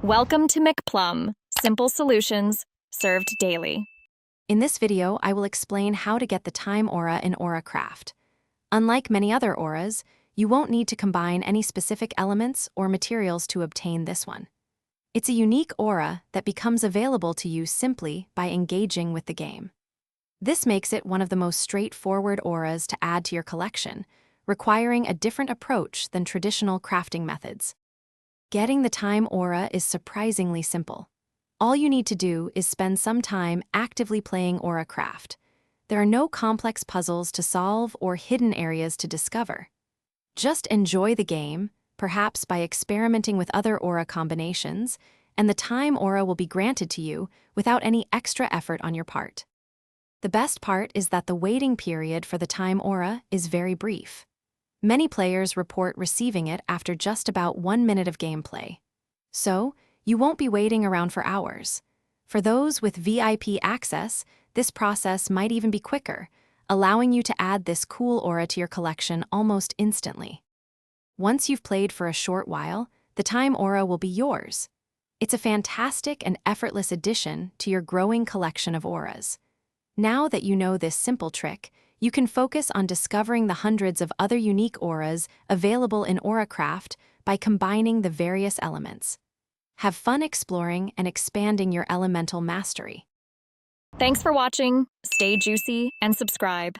Welcome to McPlum, simple solutions served daily. In this video, I will explain how to get the Time Aura in AuraCraft. Unlike many other auras, you won't need to combine any specific elements or materials to obtain this one. It's a unique aura that becomes available to you simply by engaging with the game. This makes it one of the most straightforward auras to add to your collection, requiring a different approach than traditional crafting methods. Getting the Time Aura is surprisingly simple. All you need to do is spend some time actively playing AuraCraft. There are no complex puzzles to solve or hidden areas to discover. Just enjoy the game, perhaps by experimenting with other aura combinations, and the Time Aura will be granted to you without any extra effort on your part. The best part is that the waiting period for the Time Aura is very brief. Many players report receiving it after just about 1 minute of gameplay. So, you won't be waiting around for hours. For those with VIP access, this process might even be quicker, allowing you to add this cool aura to your collection almost instantly. Once you've played for a short while, the Time Aura will be yours. It's a fantastic and effortless addition to your growing collection of auras. Now that you know this simple trick, you can focus on discovering the hundreds of other unique auras available in AuraCraft by combining the various elements. Have fun exploring and expanding your elemental mastery. Thanks for watching, stay juicy, and subscribe.